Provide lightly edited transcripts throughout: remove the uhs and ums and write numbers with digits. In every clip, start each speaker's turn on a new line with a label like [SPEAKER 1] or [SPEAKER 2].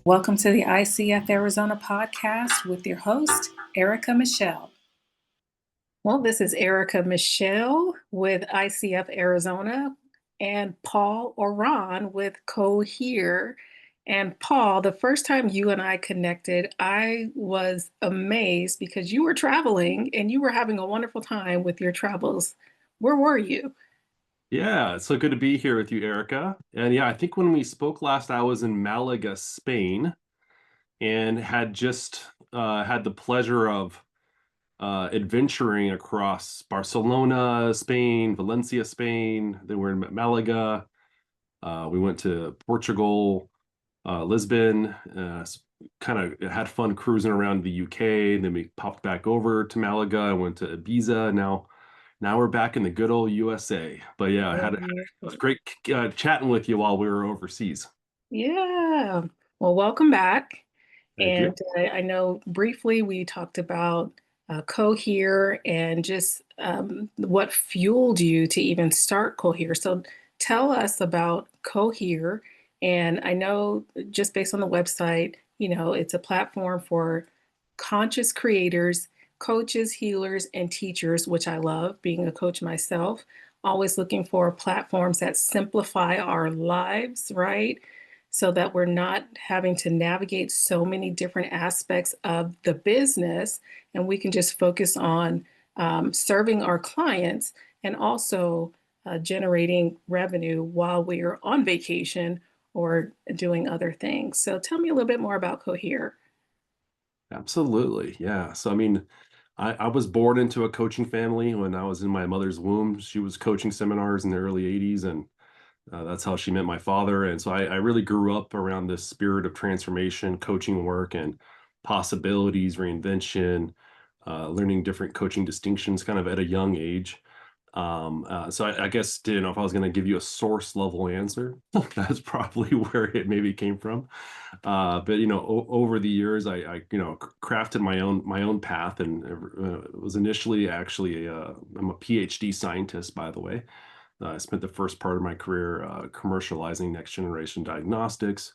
[SPEAKER 1] Welcome to the ICF Arizona podcast with your host, Erica Michelle. Well, this is Erica Michelle with ICF Arizona and Paul Oran with Cohere. And Paul, the first time you and I connected, I was amazed because you were traveling and you were having a wonderful time with your travels. Where were you?
[SPEAKER 2] Yeah, it's so good to be here with you, Erica. And yeah, I think when we spoke last, I was in Malaga, Spain, and had just had the pleasure of adventuring across Barcelona, Spain, Valencia, Spain. Then we're in Malaga. We went to Portugal, Lisbon. Kind of had fun cruising around the UK. Then we popped back over to Malaga. I went to Ibiza. Now we're back in the good old USA. But yeah, it was great chatting with you while we were overseas.
[SPEAKER 1] Yeah. Well, welcome back.
[SPEAKER 2] Thank you.
[SPEAKER 1] And I know briefly we talked about Cohere and just what fueled you to even start Cohere. So tell us about Cohere. And I know just based on the website, it's a platform for conscious creators, coaches, healers, and teachers, which I love being a coach myself. Always looking for platforms that simplify our lives, right? So that we're not having to navigate so many different aspects of the business, and we can just focus on serving our clients and also generating revenue while we are on vacation or doing other things. So tell me a little bit more about Cohere.
[SPEAKER 2] Absolutely. Yeah. So, I mean, I was born into a coaching family when I was in my mother's womb. She was coaching seminars in the early 80s, and that's how she met my father. And so I really grew up around this spirit of transformation, coaching work, and possibilities, reinvention, learning different coaching distinctions kind of at a young age. So I guess, you know, if I was going to give you a source level answer, that's probably where it maybe came from. But you know, over the years, crafted my own path, and was initially actually I'm a PhD scientist, by the way. I spent the first part of my career commercializing next generation diagnostics,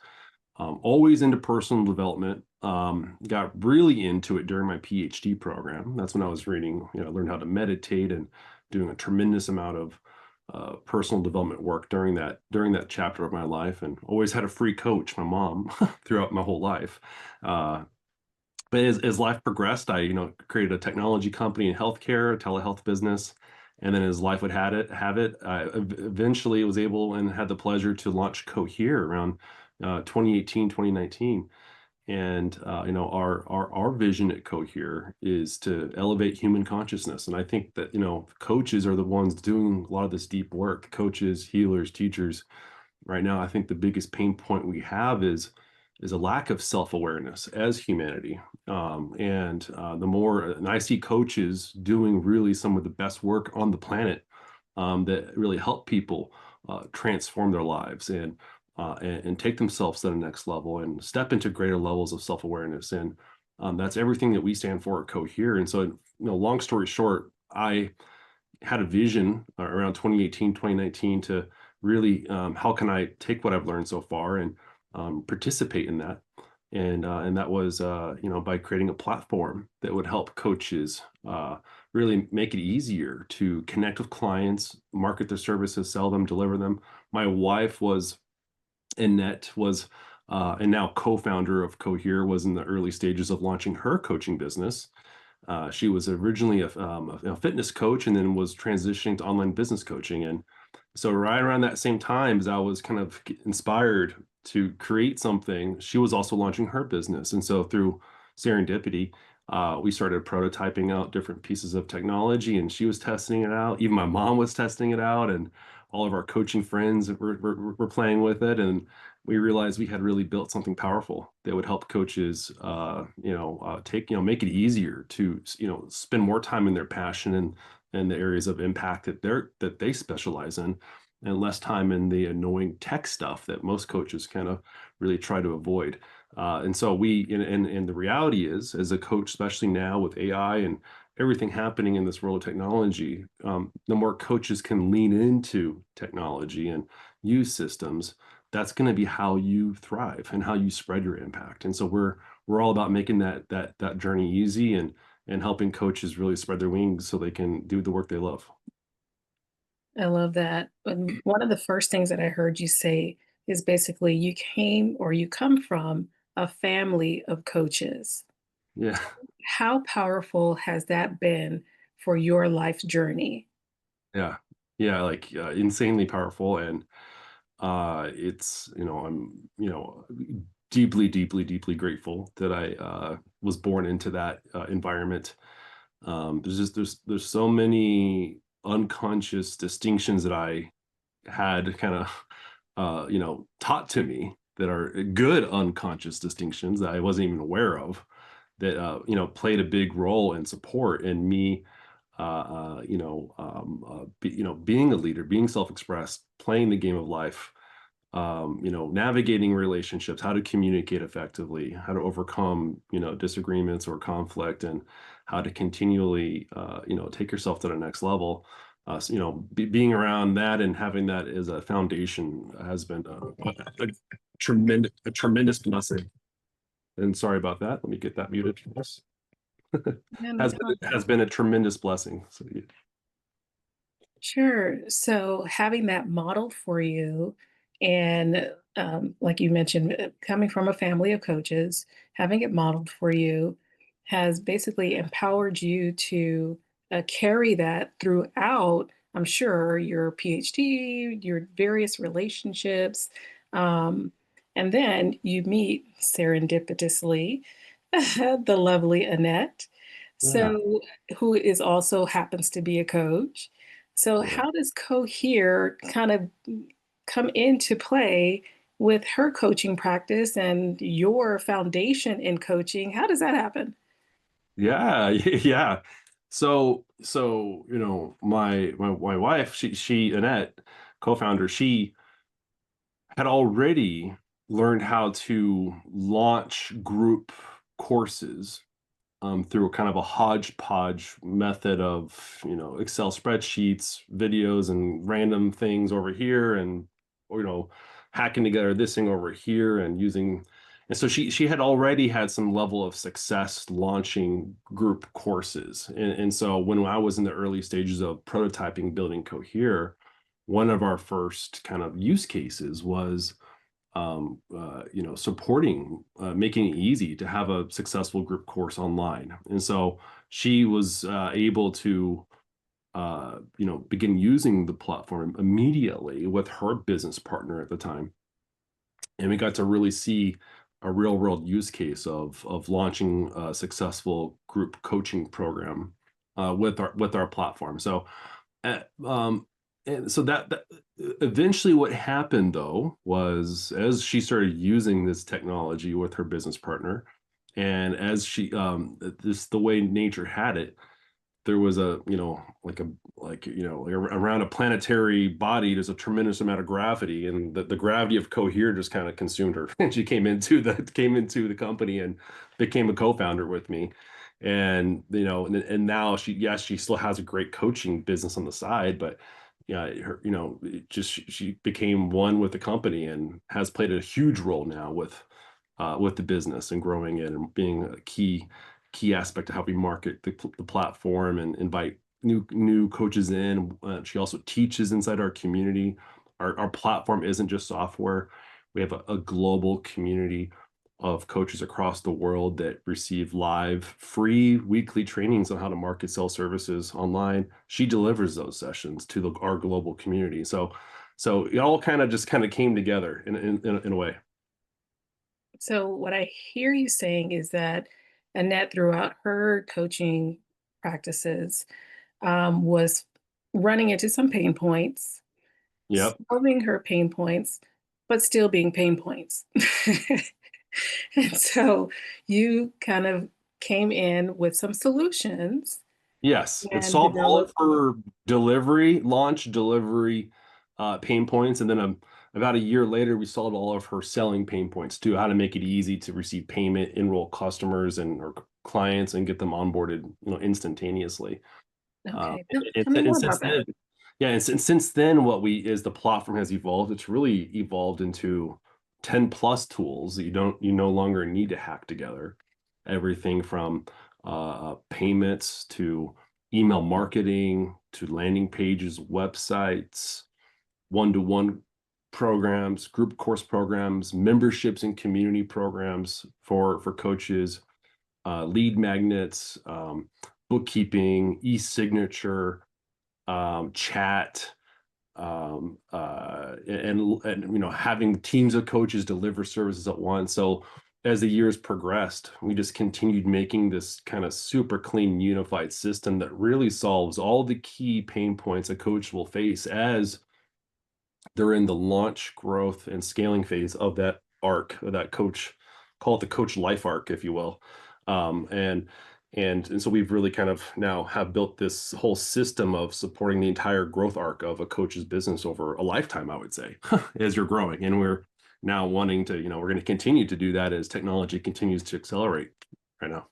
[SPEAKER 2] always into personal development. Got really into it during my PhD program. That's when I was reading, learned how to meditate and doing a tremendous amount of personal development work during that chapter of my life, and always had a free coach, my mom, throughout my whole life. Uh, but as life progressed, I created a technology company in healthcare, a telehealth business, and then as life would have it, I eventually was able and had the pleasure to launch Cohere around 2018, 2019. And our vision at Cohere is to elevate human consciousness. And I think that coaches are the ones doing a lot of this deep work. Coaches, healers, teachers. Right now, I think the biggest pain point we have is a lack of self-awareness as humanity. And I see coaches doing really some of the best work on the planet, that really help people transform their lives and take themselves to the next level and step into greater levels of self-awareness. And that's everything that we stand for at Cohere. And so, long story short, I had a vision around 2018, 2019 to really, how can I take what I've learned so far and participate in that. And that was, by creating a platform that would help coaches really make it easier to connect with clients, market their services, sell them, deliver them. My wife was Annette was, and now co-founder of Cohere, was in the early stages of launching her coaching business. She was originally a fitness coach and then was transitioning to online business coaching. And so right around that same time, as I was kind of inspired to create something, she was also launching her business. And so through serendipity, we started prototyping out different pieces of technology, and she was testing it out. Even my mom was testing it out, and all of our coaching friends were playing with it. And we realized we had really built something powerful that would help coaches, make it easier to, spend more time in their passion and the areas of impact that they specialize in, and less time in the annoying tech stuff that most coaches kind of really try to avoid. And so and the reality is, as a coach, especially now with AI and everything happening in this world of technology, the more coaches can lean into technology and use systems, that's going to be how you thrive and how you spread your impact. And so we're all about making that journey easy and helping coaches really spread their wings so they can do the work they love.
[SPEAKER 1] I love that. And one of the first things that I heard you say is basically you came or you come from a family of coaches.
[SPEAKER 2] Yeah.
[SPEAKER 1] How powerful has that been for your life journey?
[SPEAKER 2] Yeah. Yeah, like insanely powerful. And it's, I'm, deeply, deeply, deeply grateful that I was born into that environment. There's so many unconscious distinctions that I had kind of taught to me that are good unconscious distinctions that I wasn't even aware of that played a big role in support in me being a leader, being self-expressed, playing the game of life, navigating relationships, how to communicate effectively, how to overcome, disagreements or conflict, and how to continually, take yourself to the next level. Being around that and having that as a foundation has been a tremendous blessing. And sorry about that. Let me get that muted for us.
[SPEAKER 1] Yeah, no
[SPEAKER 2] has been
[SPEAKER 1] problem.
[SPEAKER 2] has been a tremendous blessing. So,
[SPEAKER 1] Sure. So having that modeled for you, and like you mentioned, coming from a family of coaches, having it modeled for you has basically empowered you to carry that throughout, I'm sure, your PhD, your various relationships. Um, and then you meet serendipitously the lovely Annette.
[SPEAKER 2] yeah,
[SPEAKER 1] So, who is also happens to be a coach. So,
[SPEAKER 2] yeah.
[SPEAKER 1] how does Cohere kind of come into play with her coaching practice and your foundation in coaching? How does that happen?
[SPEAKER 2] Yeah, yeah. So my wife, she Annette, co-founder, she had already learned how to launch group courses through a kind of a hodgepodge method of Excel spreadsheets, videos, and random things over here, and or, hacking together this thing over here, and using. And so she had already had some level of success launching group courses. And so when I was in the early stages of prototyping building Cohere, one of our first kind of use cases was supporting, making it easy to have a successful group course online. And so she was able to, begin using the platform immediately with her business partner at the time. And we got to really see a real world use case of launching a successful group coaching program with our platform. So uh, um, and so that eventually what happened though was as she started using this technology with her business partner, and as she this the way nature had it, there was a around a planetary body there's a tremendous amount of gravity, and the gravity of Cohere just kind of consumed her and she came into the company and became a co-founder with me. And and now she still has a great coaching business on the side, but yeah, she became one with the company and has played a huge role now with the business and growing it and being a key aspect of how we market the platform and invite new coaches in. She also teaches inside our community. Our platform isn't just software. We have a global community of coaches across the world that receive live free weekly trainings on how to market, sell services online. She delivers those sessions to our global community. So it all kind of came together in a way.
[SPEAKER 1] So, what I hear you saying is that Annette, throughout her coaching practices, was running into some pain points,
[SPEAKER 2] Yep.
[SPEAKER 1] solving her pain points, but still being pain points. And so you kind of came in with some solutions
[SPEAKER 2] Yes, it
[SPEAKER 1] and
[SPEAKER 2] solved all of
[SPEAKER 1] developed.
[SPEAKER 2] her launch delivery pain points, and then about a year later, we solved all of her selling pain points too. How to make it easy to receive payment, enroll customers and or clients, and get them onboarded, instantaneously.
[SPEAKER 1] Okay,
[SPEAKER 2] And,
[SPEAKER 1] tell me
[SPEAKER 2] and
[SPEAKER 1] more
[SPEAKER 2] since
[SPEAKER 1] about that.
[SPEAKER 2] then, Yeah, and since then, the platform has evolved. It's really evolved into 10 plus tools that you no longer need to hack together. Everything from payments to email marketing to landing pages, websites, one-to-one programs, group course programs, memberships and community programs for coaches, lead magnets, bookkeeping, e-signature, chat, and having teams of coaches deliver services at once. So as the years progressed, we just continued making this kind of super clean, unified system that really solves all the key pain points a coach will face as they're in the launch, growth, and scaling phase of that arc, of that coach, call it the coach life arc, if you will. Um, and and so we've really kind of now have built this whole system of supporting the entire growth arc of a coach's business over a lifetime, I would say, as you're growing. And we're now wanting to, we're going to continue to do that as technology continues to accelerate right now.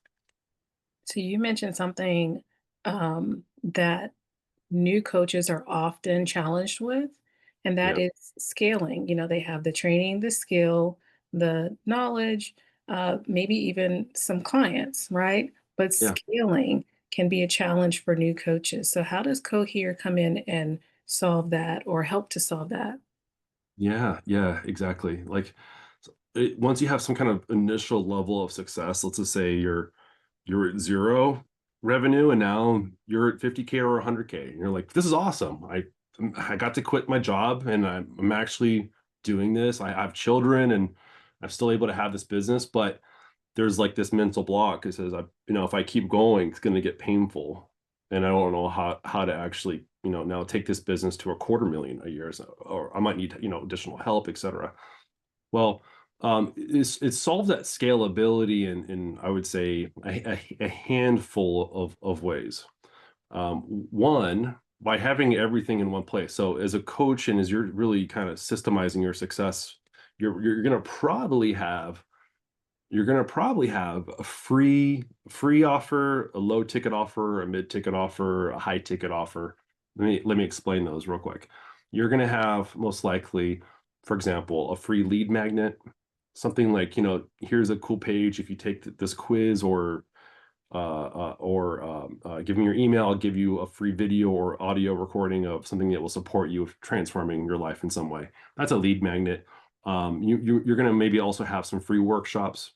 [SPEAKER 1] So you mentioned something that new coaches are often challenged with, and that
[SPEAKER 2] Yeah.
[SPEAKER 1] is scaling. They have the training, the skill, the knowledge, maybe even some clients, right? But
[SPEAKER 2] Yeah.
[SPEAKER 1] scaling can be a challenge for new coaches. So, how does Cohere come in and solve that or help to solve that?
[SPEAKER 2] Yeah, yeah, exactly. Like once you have some kind of initial level of success, let's just say you're at zero revenue and now you're at 50K or 100K. And you're like, this is awesome. I got to quit my job and I'm actually doing this. I have children and I'm still able to have this business, but there's like this mental block. It says, if I keep going, it's going to get painful. And I don't know how to actually, now take this business to a 250,000 a year. So, or I might need, additional help, et cetera. Well, it solves that scalability in I would say a handful of ways. One, by having everything in one place. So as a coach and as you're really kind of systemizing your success, you're going to probably have a free offer, a low ticket offer, a mid ticket offer, a high ticket offer. Let me explain those real quick. You're going to have most likely, for example, a free lead magnet, something like, here's a cool page. If you take this quiz or give me your email, I'll give you a free video or audio recording of something that will support you with transforming your life in some way. That's a lead magnet. You're going to maybe also have some free workshops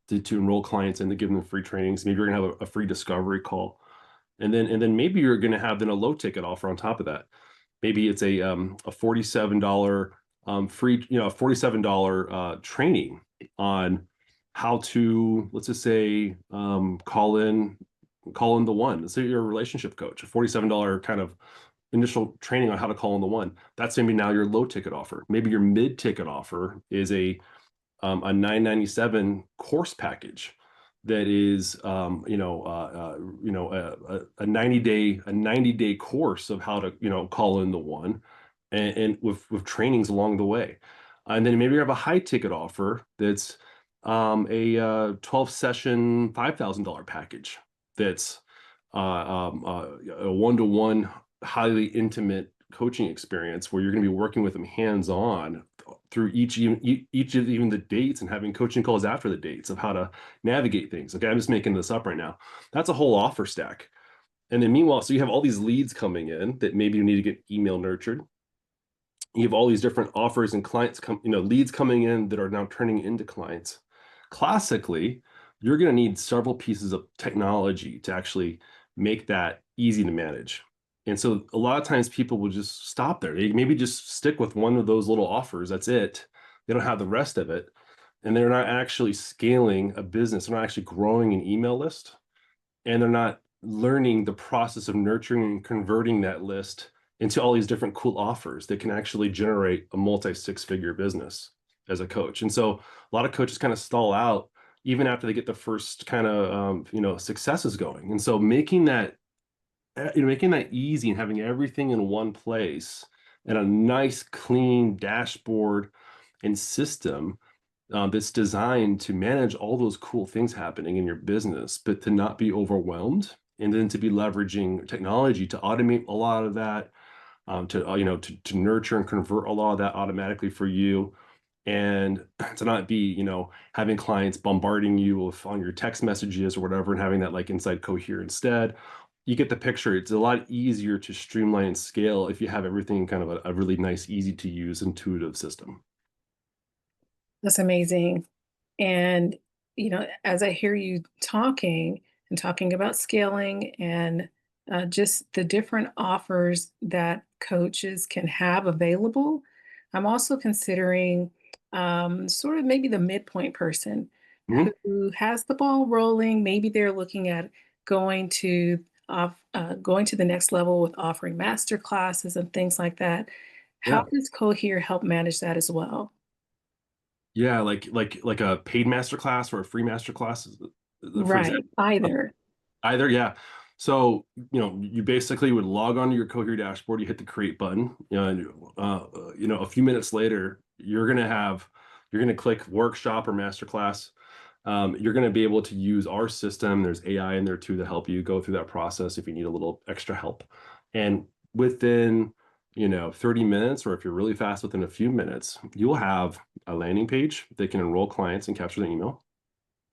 [SPEAKER 2] to enroll clients and to give them free trainings. Maybe you're going to have a free discovery call, and then maybe you're going to have then a low ticket offer on top of that. Maybe it's a $47 free, a $47 training on how to, let's just say, call in the one. Let's say you're a relationship coach, a $47 kind of initial training on how to call in the one. That's maybe now your low ticket offer. Maybe your mid ticket offer is a 997 course package that is a 90-day course of how to call in the one, and with trainings along the way. And then maybe you have a high ticket offer that's a 12 session $5,000 package that's a one-to-one highly intimate coaching experience where you're going to be working with them hands-on through each of even the dates and having coaching calls after the dates of how to navigate things. Okay, I'm just making this up right now. That's a whole offer stack. And then meanwhile, so you have all these leads coming in that maybe you need to get email nurtured. You have all these different offers and leads coming in that are now turning into clients. Classically, you're going to need several pieces of technology to actually make that easy to manage. And so a lot of times people will just stop there. They maybe just stick with one of those little offers. That's it. They don't have the rest of it. And they're not actually scaling a business. They're not actually growing an email list. And they're not learning the process of nurturing and converting that list into all these different cool offers that can actually generate a multi-six-figure business as a coach. And so a lot of coaches kind of stall out even after they get the first kind of successes going. And so making that easy and having everything in one place and a nice clean dashboard and system that's designed to manage all those cool things happening in your business, but to not be overwhelmed, and then to be leveraging technology to automate a lot of that, to nurture and convert a lot of that automatically for you, and to not be, having clients bombarding you with on your text messages or whatever, and having that like inside Cohere instead. You get the picture. It's a lot easier to streamline and scale if you have everything in kind of a really nice, easy to use, intuitive system.
[SPEAKER 1] That's amazing. And, as I hear you talking and talking about scaling and just the different offers that coaches can have available, I'm also considering sort of maybe the midpoint person
[SPEAKER 2] Mhm.
[SPEAKER 1] who has the ball rolling. Maybe they're looking at going to going to the next level with offering master classes and things like that. How
[SPEAKER 2] Yeah.
[SPEAKER 1] does Cohere help manage that as well?
[SPEAKER 2] Yeah, like a paid master class or a free master class, for
[SPEAKER 1] Right,
[SPEAKER 2] example.
[SPEAKER 1] either.
[SPEAKER 2] Either, yeah. So, you basically would log onto your Cohere dashboard, you hit the create button, and a few minutes later, you're gonna click workshop or masterclass. You're gonna be able to use our system. There's AI in there too to help you go through that process if you need a little extra help. And within, 30 minutes, or if you're really fast, within a few minutes, you'll have a landing page that can enroll clients and capture their email.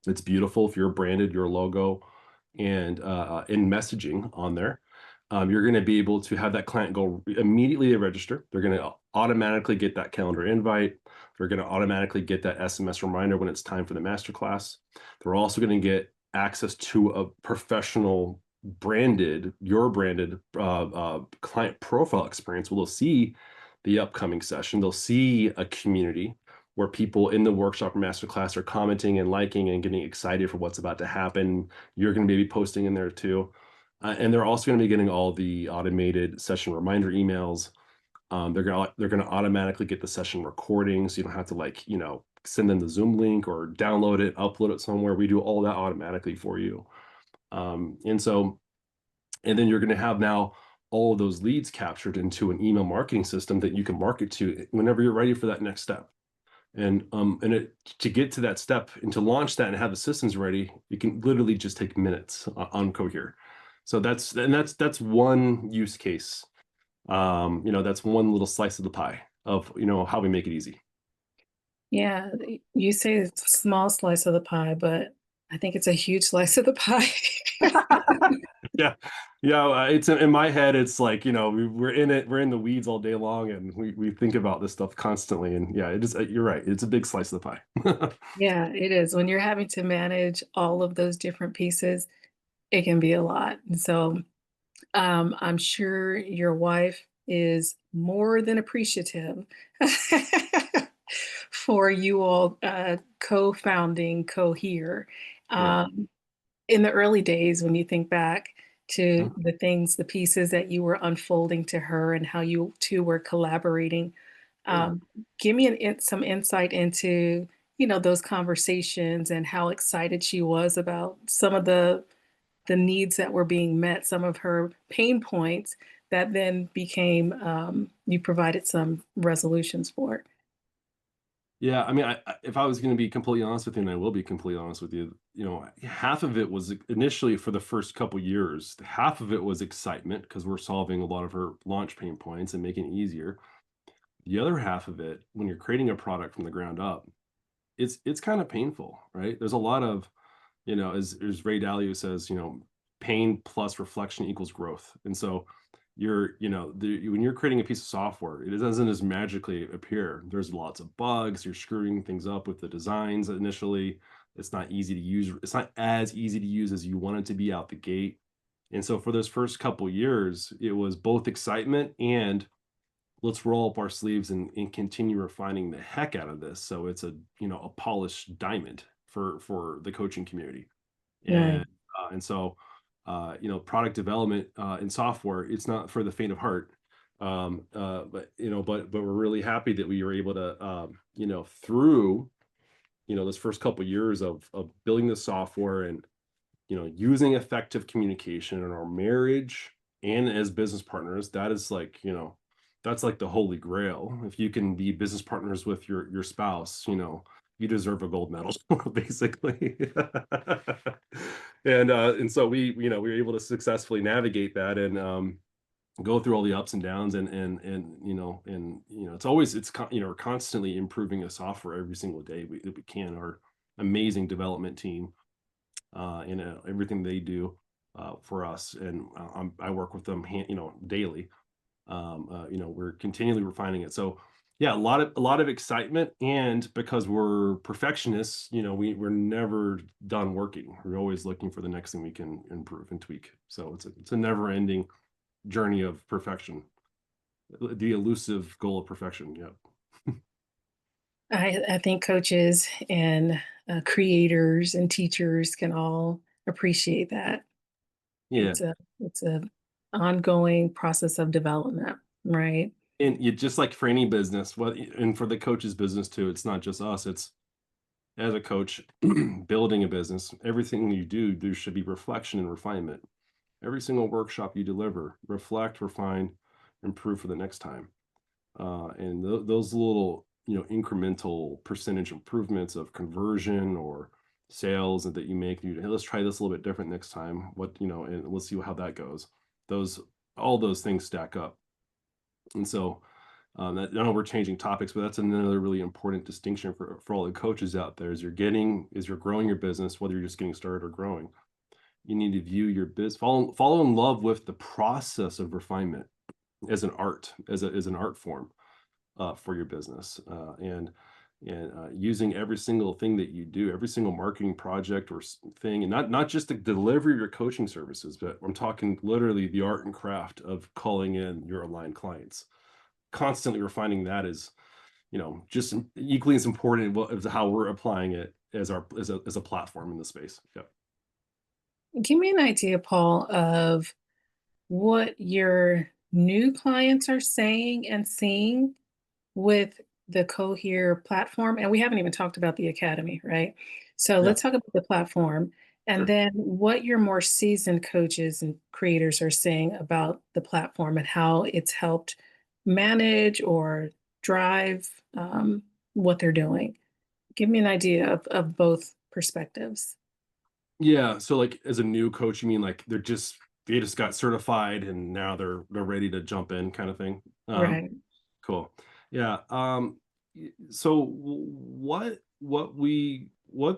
[SPEAKER 2] It's beautiful if you're branded, your logo, and in messaging on there. You're going to be able to have that client go immediately to register. They're going to automatically get that calendar invite. They're going to automatically get that SMS reminder when it's time for the masterclass. They're also going to get access to a professional your branded client profile experience. Where they'll see the upcoming session. They'll see a community where people in the workshop or masterclass are commenting and liking and getting excited for what's about to happen. You're going to be posting in there too. And they're also going to be getting all the automated session reminder emails. They're gonna automatically get the session recording, so you don't have to send them the Zoom link or download it, upload it somewhere. We do all that automatically for you. And then you're going to have now all of those leads captured into an email marketing system that you can market to whenever you're ready for that next step. To get to that step and to launch that and have the systems ready, it can literally just take minutes on Cohere. So that's one use case. That's one little slice of the pie of how we make it easy.
[SPEAKER 1] Yeah, you say it's a small slice of the pie, but I think it's a huge slice of the pie.
[SPEAKER 2] Yeah, yeah. It's in my head. It's like we're in it. We're in the weeds all day long, and we think about this stuff constantly. And yeah, it is. You're right. It's a big slice of the pie.
[SPEAKER 1] Yeah, it is. When you're having to manage all of those different pieces, it can be a lot. And so, I'm sure your wife is more than appreciative for you all co-founding Cohere.
[SPEAKER 2] Yeah.
[SPEAKER 1] Um, in the early days, when you think back to
[SPEAKER 2] Mhm.
[SPEAKER 1] the things, the pieces that you were unfolding to her and how you two were collaborating,
[SPEAKER 2] Yeah.
[SPEAKER 1] um, give me some insight into, those conversations and how excited she was about some of the needs that were being met, some of her pain points that then became, you provided some resolutions for.
[SPEAKER 2] Yeah, I mean, if I was going to be completely honest with you, and I will be completely honest with you, half of it was initially for the first couple years. Half of it was excitement because we're solving a lot of her launch pain points and making it easier. The other half of it, when you're creating a product from the ground up, it's kind of painful, right? There's a lot of, as Ray Dalio says, pain plus reflection equals growth. And so when you're creating a piece of software, it doesn't just magically appear. There's lots of bugs. You're screwing things up with the designs initially. It's not easy to use. It's not as easy to use as you want it to be out the gate. And so for those first couple years, it was both excitement and let's roll up our sleeves and continue refining the heck out of this. So it's a polished diamond for the coaching community.
[SPEAKER 1] Right.
[SPEAKER 2] And product development in software, it's not for the faint of heart. But we're really happy that we were able to, through those first couple years of building the software and using effective communication in our marriage and as business partners. That is like that's like the holy grail. If you can be business partners with your spouse, you deserve a gold medal, basically. And so we were able to successfully navigate that, and go through all the ups and downs, it's always we're constantly improving the software every single day that we can. Our amazing development team, everything they do for us, and I work with them daily. We're continually refining it. So yeah, a lot of excitement, and because we're perfectionists, we're never done working. We're always looking for the next thing we can improve and tweak. So it's a never ending journey of perfection, the elusive goal of perfection. Yeah.
[SPEAKER 1] I think coaches and creators and teachers can all appreciate that.
[SPEAKER 2] Yeah.
[SPEAKER 1] It's a ongoing process of development, right?
[SPEAKER 2] And you just like for any business, and for the coach's business too, it's not just us, it's as a coach building a business, everything you do, there should be reflection and refinement. Every single workshop you deliver, reflect, refine, improve for the next time. And those little, incremental percentage improvements of conversion or sales that you make, hey, let's try this a little bit different next time. And let's see how that goes. Those, all those things stack up. And so, I know we're changing topics, but that's another really important distinction for all the coaches out there is you're growing your business, whether you're just getting started or growing. You need to view your business, fall in love with the process of refinement as an art, as an art form for your business, and using every single thing that you do, every single marketing project or thing, and not just the delivery of your coaching services, but I'm talking literally the art and craft of calling in your aligned clients. Constantly refining that is, just equally as important as how we're applying it as a platform in the space. Yeah.
[SPEAKER 1] Give me an idea, Paul, of what your new clients are saying and seeing with the Cohere platform. And we haven't even talked about the academy, right? So
[SPEAKER 2] Yeah.
[SPEAKER 1] let's talk about the platform and
[SPEAKER 2] Sure.
[SPEAKER 1] then what your more seasoned coaches and creators are saying about the platform and how it's helped manage or drive what they're doing. Give me an idea of both perspectives.
[SPEAKER 2] Yeah. So like as a new coach, you mean like they just got certified and now they're ready to jump in kind of thing.
[SPEAKER 1] Right.
[SPEAKER 2] Cool. Yeah. So what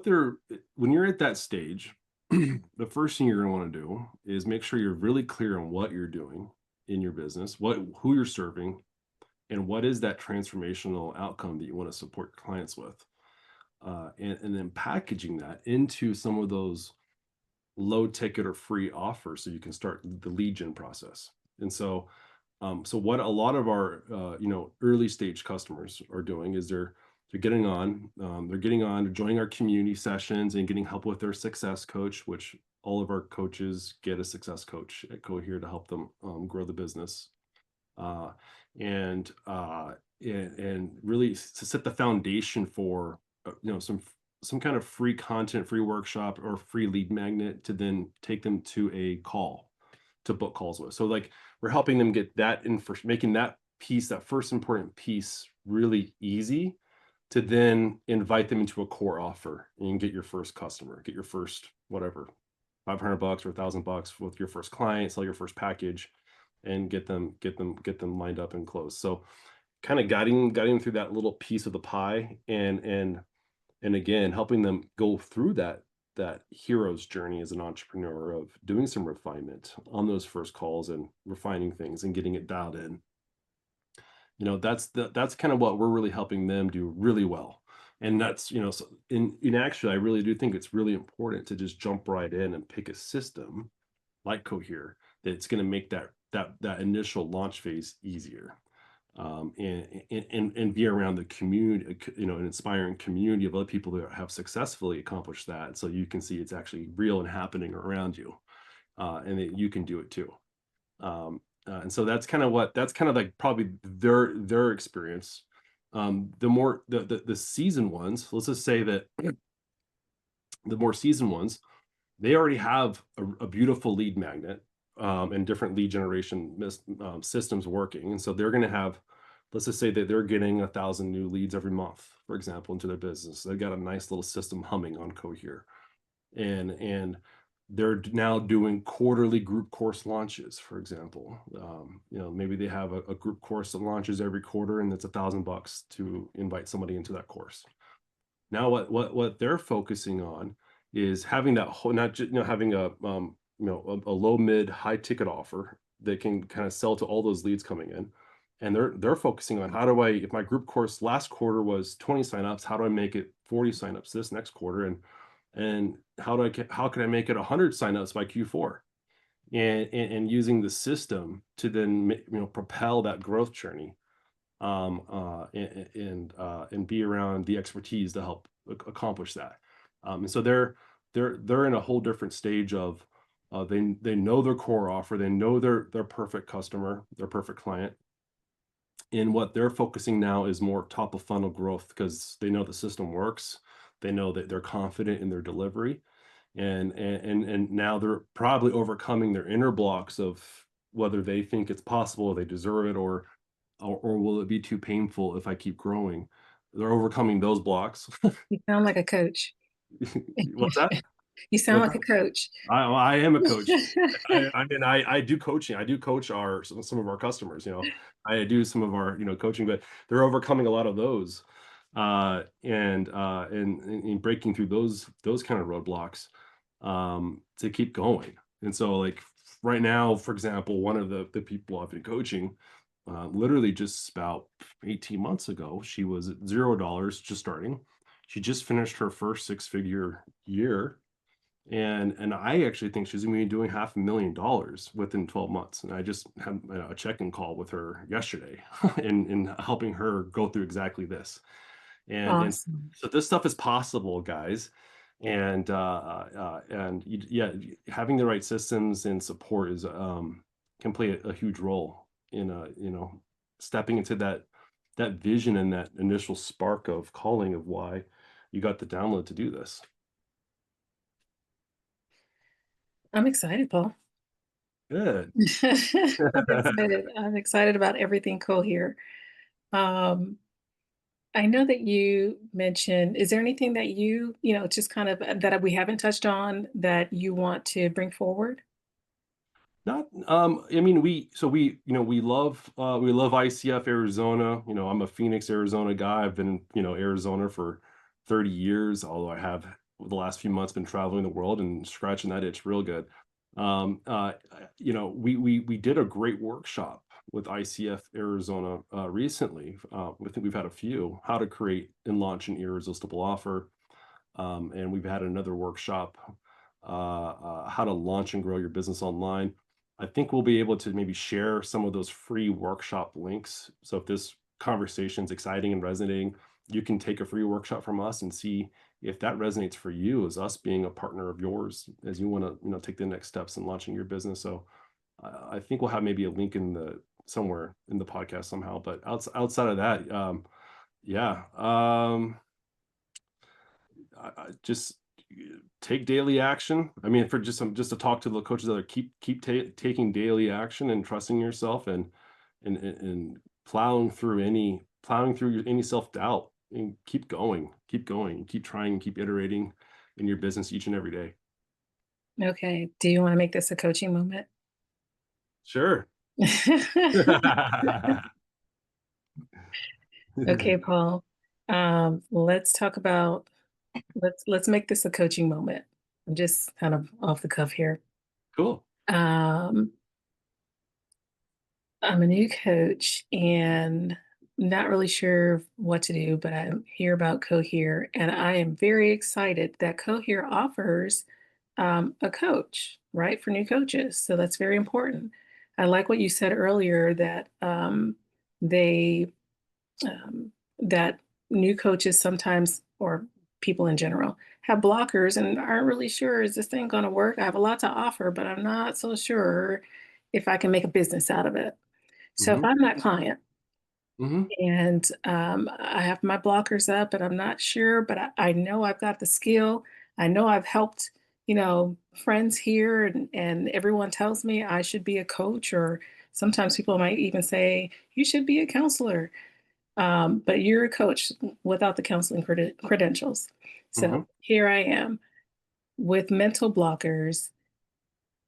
[SPEAKER 2] they're when you're at that stage, the first thing you're gonna want to do is make sure you're really clear on what you're doing in your business, who you're serving, and what is that transformational outcome that you want to support your clients with. And then packaging that into some of those low ticket or free offers so you can start the lead gen process. And so what a lot of our early stage customers are doing is they're getting on, they're joining our community sessions and getting help with their success coach, which all of our coaches get a success coach at Cohere to help them grow the business, uh, and uh, and really to set the foundation for some kind of free content, free workshop, or free lead magnet to then take them to a call to book calls with. So like we're helping them get that in first, making that piece, that first important piece, really easy to then invite them into a core offer and get your first customer, get your first whatever, $500 or $1,000 with your first client, sell your first package, and get them lined up and closed. So kind of guiding them through that little piece of the pie, and again helping them go through that hero's journey as an entrepreneur of doing some refinement on those first calls and refining things and getting it dialed in. That's kind of what we're really helping them do really well. And that's, so in actually I really do think it's really important to just jump right in and pick a system like Cohere that's going to make that initial launch phase easier, and be around the community, an inspiring community of other people that have successfully accomplished that, so you can see it's actually real and happening around you, and that you can do it too. And so that's kind of like probably their experience. The more the seasoned ones, let's just say that the more seasoned ones, they already have a beautiful lead magnet, and different lead generation systems working. And so they're going to have, let's just say that they're getting 1,000 new leads every month, for example, into their business. They've got a nice little system humming on Cohere. And they're now doing quarterly group course launches, for example. Maybe they have a group course that launches every quarter, and it's $1,000 to invite somebody into that course. Now, what they're focusing on is having that whole, not just having a low, mid, high ticket offer that can kind of sell to all those leads coming in, and they're focusing on, how do I, if my group course last quarter was 20 signups, how do I make it 40 signups this next quarter, and how can I make it 100 signups by Q4, and using the system to then propel that growth journey, and be around the expertise to help accomplish that. And so they're in a whole different stage of, they know their core offer, they know their perfect customer, their perfect client, and what they're focusing now is more top of funnel growth, because they know the system works, they know that they're confident in their delivery, and now they're probably overcoming their inner blocks of whether they think it's possible, they deserve it, or will it be too painful if I keep growing? They're overcoming those blocks.
[SPEAKER 1] You sound like a coach.
[SPEAKER 2] What's that?
[SPEAKER 1] You sound
[SPEAKER 2] What's
[SPEAKER 1] like a
[SPEAKER 2] that?
[SPEAKER 1] coach.
[SPEAKER 2] I am a coach. I do coaching. I do coach some of our customers. I do some of our coaching, but they're overcoming a lot of those, and breaking through those kind of roadblocks, to keep going. And so, like, right now, for example, one of the people I've been coaching, literally just about 18 months ago, she was at $0, just starting. She just finished her first six-figure year, and I actually think she's gonna be doing $500,000 within 12 months. And I just had a check-in call with her yesterday, and helping her go through exactly this. And
[SPEAKER 1] Awesome.
[SPEAKER 2] so this stuff is possible, guys. Yeah, having the right systems and support can play a huge role in stepping into that vision and that initial spark of calling of why you got the download to do this.
[SPEAKER 1] I'm excited, Paul.
[SPEAKER 2] Good.
[SPEAKER 1] I'm excited. I'm excited about everything Cohere. Um, I know that you mentioned, is there anything that just kind of that we haven't touched on that you want to bring forward?
[SPEAKER 2] Not, I mean, we love ICF Arizona. I'm a Phoenix, Arizona guy. I've been in, Arizona for 30 years, although I have, the last few months, been traveling the world and scratching that itch real good. Um, uh, we did a great workshop with ICF Arizona recently. I think we've had a few, how to create and launch an irresistible offer. And we've had another workshop, how to launch and grow your business online. I think we'll be able to maybe share some of those free workshop links. So if this conversation's exciting and resonating, you can take a free workshop from us and see if that resonates for you, as us being a partner of yours, as you want to, take the next steps in launching your business. So I think we'll have maybe a link in the somewhere in the podcast somehow. But outside of that, yeah. I just take daily action. I mean, for just to talk to the coaches that are, keep taking daily action and trusting yourself, and plowing through any self doubt, and keep going, keep trying, keep iterating in your business each and every day.
[SPEAKER 1] Okay. Do you want to make this a coaching moment?
[SPEAKER 2] Sure.
[SPEAKER 1] Okay, Paul. Let's talk about let's make this a coaching moment. I'm just kind of off the cuff here.
[SPEAKER 2] Cool.
[SPEAKER 1] Um, I'm a new coach and not really sure what to do, but I hear about Cohere, and I am very excited that Cohere offers a coach, right, for new coaches. So that's very important. I like what you said earlier that they that new coaches sometimes, or people in general, have blockers and aren't really sure, is this thing going to work? I have a lot to offer, but I'm not so sure if I can make a business out of it. So if
[SPEAKER 2] Hmm.
[SPEAKER 1] I'm that client
[SPEAKER 2] Hmm.
[SPEAKER 1] and I have my blockers up and I'm not sure, but I know I've got the skill. I know I've helped, friends here, and everyone tells me I should be a coach, or sometimes people might even say, you should be a counselor. But you're a coach without the counseling credentials.
[SPEAKER 2] Hmm.
[SPEAKER 1] So here I am with mental blockers,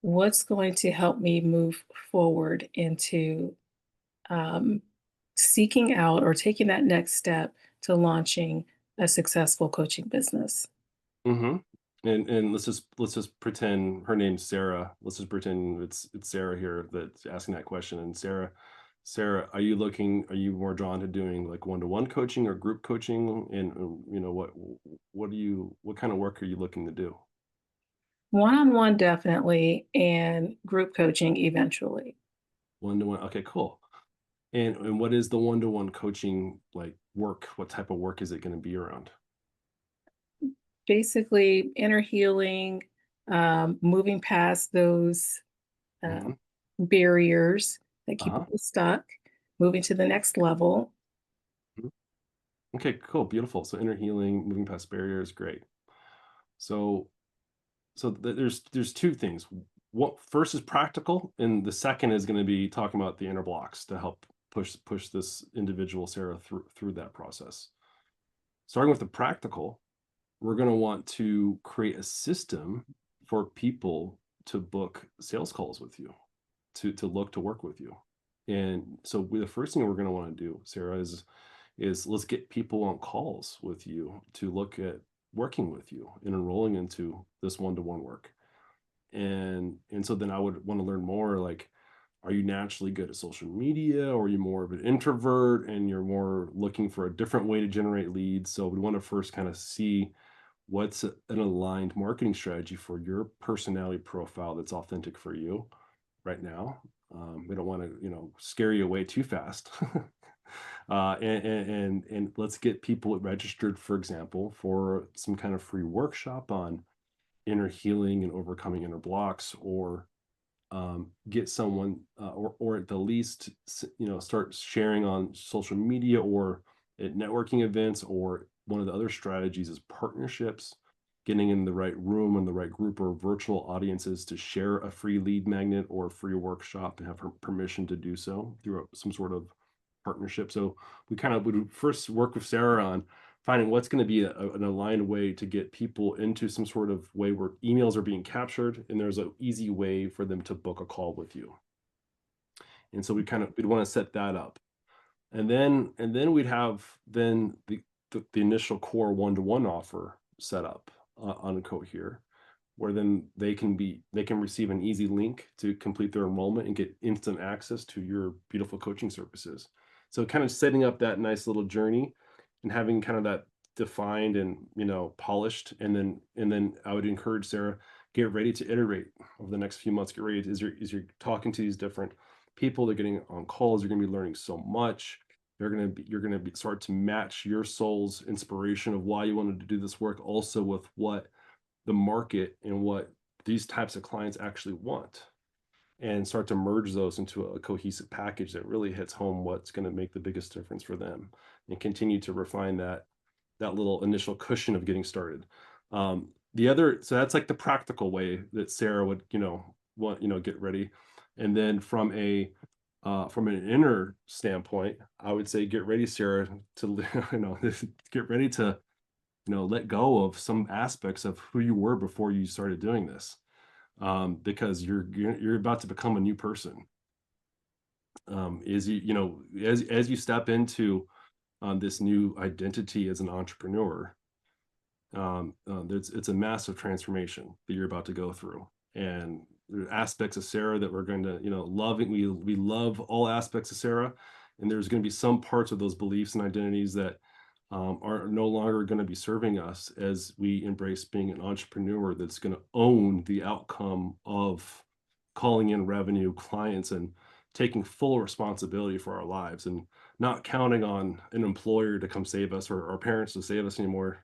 [SPEAKER 1] What's going to help me move forward into um, seeking out or taking that next step to launching a successful coaching business?
[SPEAKER 2] Hmm. And let's just pretend her name's Sarah. Let's just pretend it's Sarah here that's asking that question. And Sarah, are you more drawn to doing like one-to-one coaching or group coaching? And what kind of work are you looking to do?
[SPEAKER 1] One on one, definitely, and group coaching eventually.
[SPEAKER 2] One-to-one. Okay, cool. And what is the one-to-one coaching like work? What type of work is it going to be around?
[SPEAKER 1] Basically, inner healing, moving past those uh,
[SPEAKER 2] Hmm.
[SPEAKER 1] barriers that keep
[SPEAKER 2] Uh-huh.
[SPEAKER 1] people stuck, moving to the next level.
[SPEAKER 2] Mhm. Okay, cool, beautiful. So inner healing, moving past barriers, great. So there's two things. What first is practical, and the second is going to be talking about the inner blocks to help push this individual Sarah through that process. Starting with the practical, we're going to want to create a system for people to book sales calls with you, to look to work with you. And so the first thing we're going to want to do, Sarah, is let's get people on calls with you to look at working with you and enrolling into this one-to-one work. And so then I would want to learn more, like, are you naturally good at social media, or are you more of an introvert and you're more looking for a different way to generate leads? So we want to first kind of see what's an aligned marketing strategy for your personality profile that's authentic for you right now. We don't want to, scare you away too fast. And let's get people registered, for example, for some kind of free workshop on inner healing and overcoming inner blocks, or get someone, or at the least, start sharing on social media or at networking events. Or one of the other strategies is partnerships, getting in the right room and the right group or virtual audiences to share a free lead magnet or a free workshop and have her permission to do so through some sort of partnership. So we kind of would first work with Sarah on finding what's going to be an aligned way to get people into some sort of way where emails are being captured and there's an easy way for them to book a call with you. And so we'd want to set that up. And then we'd have then the initial core one-to-one offer set up on Cohere, where then they can receive an easy link to complete their enrollment and get instant access to your beautiful coaching services. So kind of setting up that nice little journey and having kind of that defined and polished. And then I would encourage Sarah, get ready to iterate over the next few months. Get ready as you're talking to these different people, they're getting on calls, you're going to be learning so much. You're going to start to match your soul's inspiration of why you wanted to do this work also with what the market and what these types of clients actually want, and start to merge those into a cohesive package that really hits home what's going to make the biggest difference for them, and continue to refine that little initial cushion of getting started. So that's like the practical way that Sarah would get ready. And then from an inner standpoint, I would say get ready, Sarah, to get ready to let go of some aspects of who you were before you started doing this, because you're about to become a new person. Is as you step into this new identity as an entrepreneur, it's a massive transformation that you're about to go through. And there are aspects of Sarah that we're going to loving. We love all aspects of Sarah, and there's going to be some parts of those beliefs and identities that are no longer going to be serving us as we embrace being an entrepreneur that's going to own the outcome of calling in revenue, clients, and taking full responsibility for our lives, and not counting on an employer to come save us or our parents to save us anymore.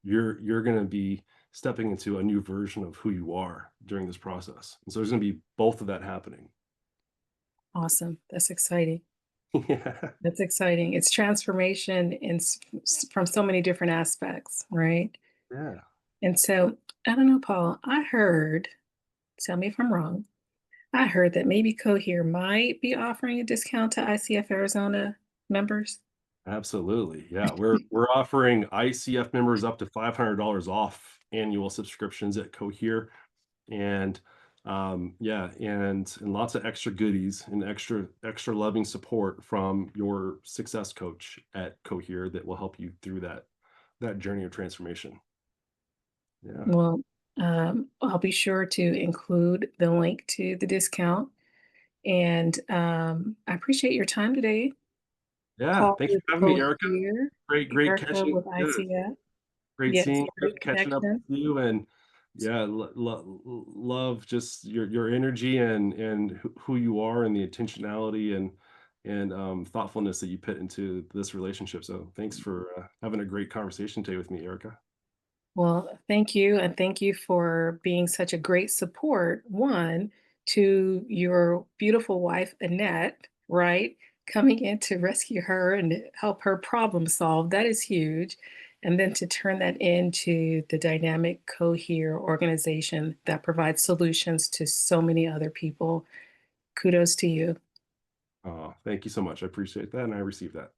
[SPEAKER 2] You're going to be stepping into a new version of who you are during this process. And so there's going to be both of that happening.
[SPEAKER 1] Awesome. That's exciting.
[SPEAKER 2] Yeah.
[SPEAKER 1] That's exciting. It's transformation from so many different aspects, right?
[SPEAKER 2] Yeah.
[SPEAKER 1] And so, I don't know, Paul, I heard, tell me if I'm wrong, I heard that maybe Cohere might be offering a discount to ICF Arizona members.
[SPEAKER 2] Absolutely. Yeah. We're offering ICF members up to $500 off annual subscriptions at Cohere. And Yeah, and lots of extra goodies and extra loving support from your success coach at Cohere that will help you through that journey of transformation. Yeah.
[SPEAKER 1] Well, I'll be sure to include the link to the discount. And I appreciate your time today.
[SPEAKER 2] Yeah.
[SPEAKER 1] Call
[SPEAKER 2] Thanks
[SPEAKER 1] with
[SPEAKER 2] for having me, Erica.
[SPEAKER 1] Cohere,
[SPEAKER 2] Great
[SPEAKER 1] Erica
[SPEAKER 2] catching.
[SPEAKER 1] with
[SPEAKER 2] Yeah.
[SPEAKER 1] ICF.
[SPEAKER 2] Great
[SPEAKER 1] Yes,
[SPEAKER 2] seeing you,
[SPEAKER 1] great
[SPEAKER 2] catching up with
[SPEAKER 1] connection.
[SPEAKER 2] you, and yeah, love just your energy and who you are and the intentionality and thoughtfulness that you put into this relationship. So thanks for having a great conversation today with me, Erica.
[SPEAKER 1] Well, thank you. And thank you for being such a great support, one, to your beautiful wife, Annette, right? Coming in to rescue her and help her problem solve. That is huge. And then to turn that into the dynamic Cohere organization that provides solutions to so many other people. Kudos to you.
[SPEAKER 2] Thank you so much. I appreciate that, and I received that.